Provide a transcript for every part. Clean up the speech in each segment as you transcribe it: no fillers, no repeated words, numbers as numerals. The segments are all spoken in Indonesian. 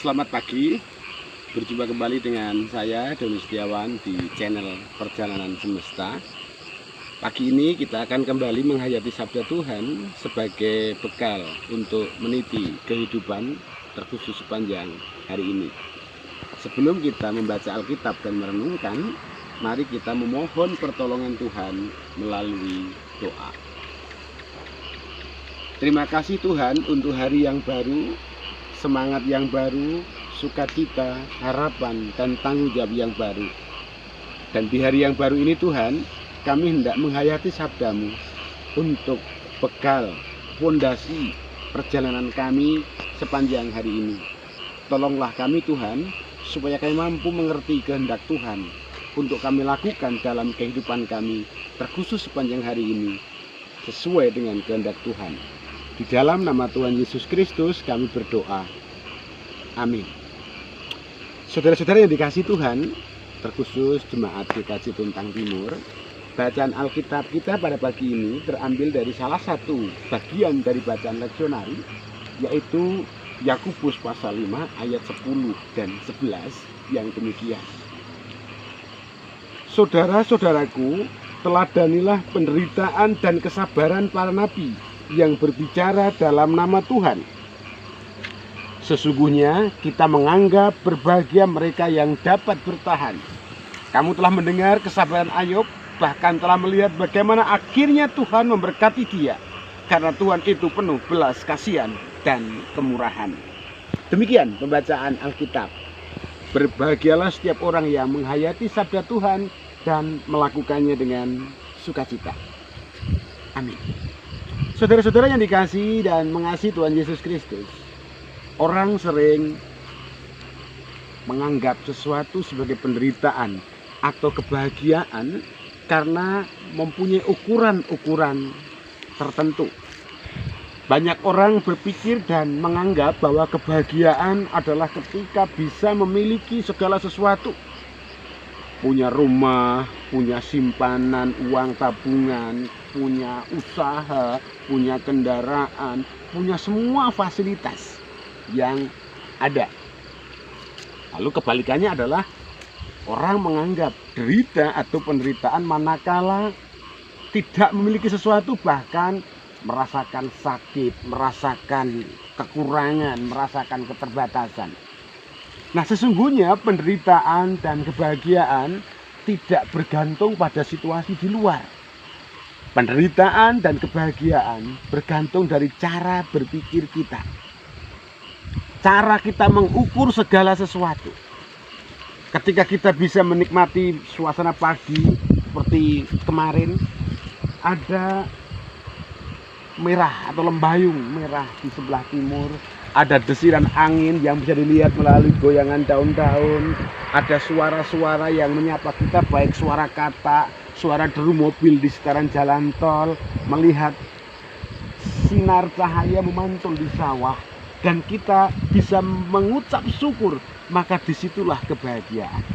Selamat pagi, berjumpa kembali dengan saya Doni Setiawan di channel Perjalanan Semesta. Pagi ini kita akan kembali menghayati sabda Tuhan sebagai bekal untuk meniti kehidupan terkhusus sepanjang hari ini. Sebelum kita membaca Alkitab dan merenungkan, mari kita memohon pertolongan Tuhan melalui doa. Terima kasih Tuhan untuk hari yang baru, semangat yang baru, sukacita, harapan, dan tanggung jawab yang baru. Dan di hari yang baru ini Tuhan, kami hendak menghayati sabdamu untuk bekal, fondasi perjalanan kami sepanjang hari ini. Tolonglah kami Tuhan, supaya kami mampu mengerti kehendak Tuhan untuk kami lakukan dalam kehidupan kami, terkhusus sepanjang hari ini, sesuai dengan kehendak Tuhan. Di dalam nama Tuhan Yesus Kristus kami berdoa. Amin. Saudara-saudara yang dikasihi Tuhan, terkhusus jemaat GKJ Tuntang Timur, bacaan Alkitab kita pada pagi ini terambil dari salah satu bagian dari bacaan leksionari, yaitu Yakobus pasal 5 ayat 10 dan 11 yang demikian. Saudara-saudaraku, teladanilah penderitaan dan kesabaran para nabi yang berbicara dalam nama Tuhan. Sesungguhnya kita menganggap berbahagia mereka yang dapat bertahan. Kamu telah mendengar kesabaran Ayub, bahkan telah melihat bagaimana akhirnya Tuhan memberkati dia, karena Tuhan itu penuh belas kasihan dan kemurahan. Demikian pembacaan Alkitab. Berbahagialah setiap orang yang menghayati sabda Tuhan dan melakukannya dengan sukacita. Amin. Saudara-saudara yang dikasihi dan mengasihi Tuhan Yesus Kristus, orang sering menganggap sesuatu sebagai penderitaan atau kebahagiaan karena mempunyai ukuran-ukuran tertentu. Banyak orang berpikir dan menganggap bahwa kebahagiaan adalah ketika bisa memiliki segala sesuatu. Punya rumah, punya simpanan uang tabungan, punya usaha, punya kendaraan, punya semua fasilitas yang ada. Lalu kebalikannya adalah orang menganggap derita atau penderitaan manakala tidak memiliki sesuatu, bahkan merasakan sakit, merasakan kekurangan, merasakan keterbatasan. Nah, sesungguhnya penderitaan dan kebahagiaan tidak bergantung pada situasi di luar. Penderitaan dan kebahagiaan bergantung dari cara berpikir kita. Cara kita mengukur segala sesuatu. Ketika kita bisa menikmati suasana pagi seperti kemarin, ada merah atau lembayung merah di sebelah timur, ada desiran angin yang bisa dilihat melalui goyangan daun-daun, ada suara-suara yang menyapa kita, baik suara kata, suara deru mobil di sekitaran jalan tol, melihat sinar cahaya memantul di sawah, dan kita bisa mengucap syukur, maka disitulah kebahagiaan.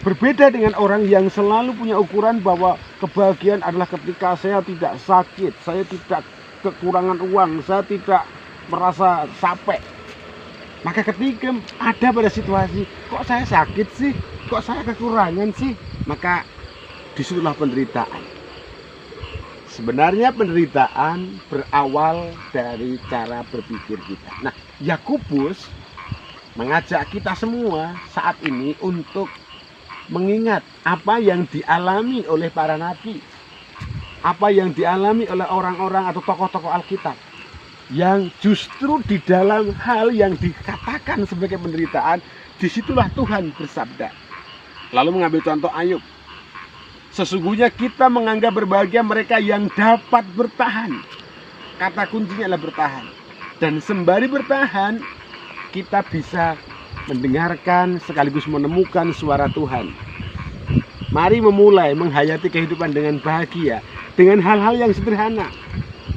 Berbeda dengan orang yang selalu punya ukuran bahwa kebahagiaan adalah ketika saya tidak sakit, saya tidak kekurangan uang, saya tidak merasa capek. Maka ketika ada pada situasi, kok saya sakit sih, kok saya kekurangan sih, maka disitulah penderitaan. Sebenarnya penderitaan berawal dari cara berpikir kita. Nah, Yakobus mengajak kita semua saat ini untuk mengingat apa yang dialami oleh para nabi, apa yang dialami oleh orang-orang atau tokoh-tokoh Alkitab, yang justru di dalam hal yang dikatakan sebagai penderitaan, disitulah Tuhan bersabda. Lalu mengambil contoh Ayub. Sesungguhnya kita menganggap berbahagia mereka yang dapat bertahan. Kata kuncinya adalah bertahan. Dan sembari bertahan, kita bisa mendengarkan sekaligus menemukan suara Tuhan. Mari memulai menghayati kehidupan dengan bahagia, dengan hal-hal yang sederhana.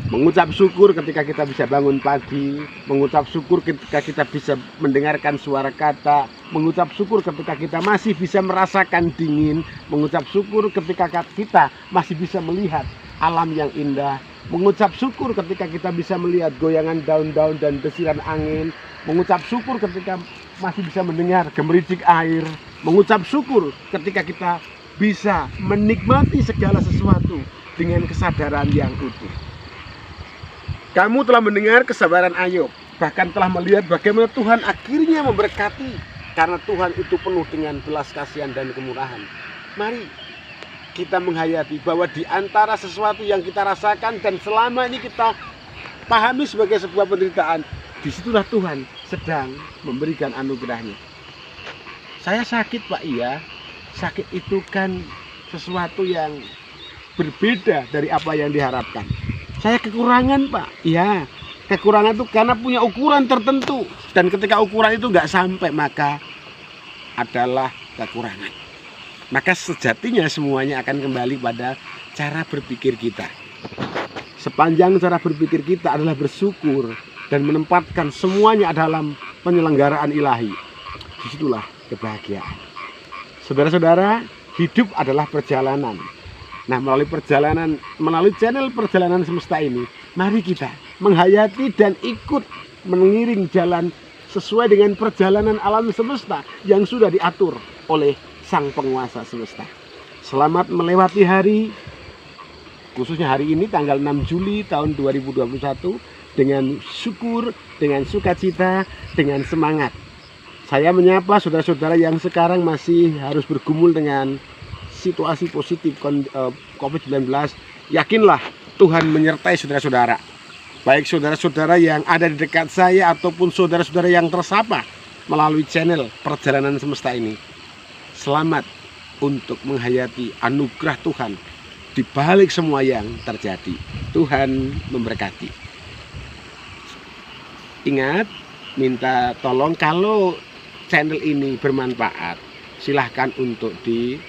Mengucap syukur ketika kita bisa bangun pagi, mengucap syukur ketika kita bisa mendengarkan suara kata, mengucap syukur ketika kita masih bisa merasakan dingin, mengucap syukur ketika kita masih bisa melihat alam yang indah, mengucap syukur ketika kita bisa melihat goyangan daun-daun dan desiran angin, mengucap syukur ketika masih bisa mendengar gemericik air, mengucap syukur ketika kita bisa menikmati segala sesuatu dengan kesadaran yang utuh. Kamu telah mendengar kesabaran Ayub, bahkan telah melihat bagaimana Tuhan akhirnya memberkati, karena Tuhan itu penuh dengan belas kasihan dan kemurahan. Mari kita menghayati bahwa di antara sesuatu yang kita rasakan dan selama ini kita pahami sebagai sebuah penderitaan, disitulah Tuhan sedang memberikan anugerahnya. Saya sakit, Pak, iya. Sakit itu kan sesuatu yang berbeda dari apa yang diharapkan. Saya kekurangan, Pak, iya. Kekurangan itu karena punya ukuran tertentu, dan ketika ukuran itu nggak sampai, maka adalah kekurangan. Maka sejatinya semuanya akan kembali pada cara berpikir kita. Sepanjang cara berpikir kita adalah bersyukur dan menempatkan semuanya dalam penyelenggaraan ilahi, disitulah kebahagiaan. Saudara-saudara, hidup adalah perjalanan. Nah, melalui channel Perjalanan Semesta ini, mari kita menghayati dan ikut mengiring jalan sesuai dengan perjalanan alam semesta yang sudah diatur oleh Sang Penguasa Semesta. Selamat melewati hari, khususnya hari ini tanggal 6 Juli tahun 2021, dengan syukur, dengan sukacita, dengan semangat. Saya menyapa saudara-saudara yang sekarang masih harus bergumul dengan situasi positif COVID-19. Yakinlah Tuhan menyertai saudara-saudara. Baik saudara-saudara yang ada di dekat saya ataupun saudara-saudara yang tersapa melalui channel Perjalanan Semesta ini. Selamat untuk menghayati anugerah Tuhan di balik semua yang terjadi. Tuhan memberkati. Ingat, minta tolong kalau channel ini bermanfaat, silahkan untuk di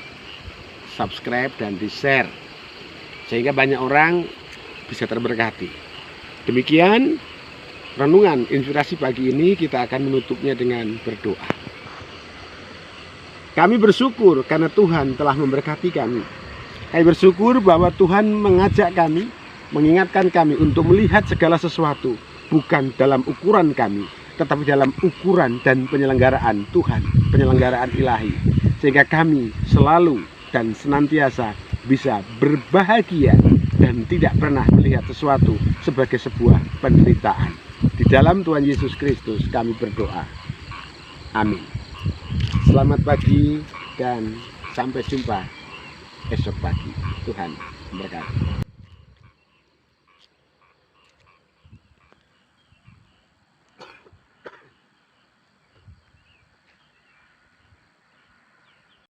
subscribe dan di share, sehingga banyak orang bisa terberkati. Demikian renungan inspirasi pagi ini, kita akan menutupnya dengan berdoa. Kami bersyukur karena Tuhan telah memberkati kami. Kami bersyukur bahwa Tuhan mengajak kami, mengingatkan kami untuk melihat segala sesuatu bukan dalam ukuran kami, tetapi dalam ukuran dan penyelenggaraan Tuhan, penyelenggaraan ilahi, sehingga kami selalu dan senantiasa bisa berbahagia dan tidak pernah melihat sesuatu sebagai sebuah penderitaan. Di dalam Tuhan Yesus Kristus kami berdoa. Amin. Selamat pagi dan sampai jumpa esok pagi. Tuhan memberkati.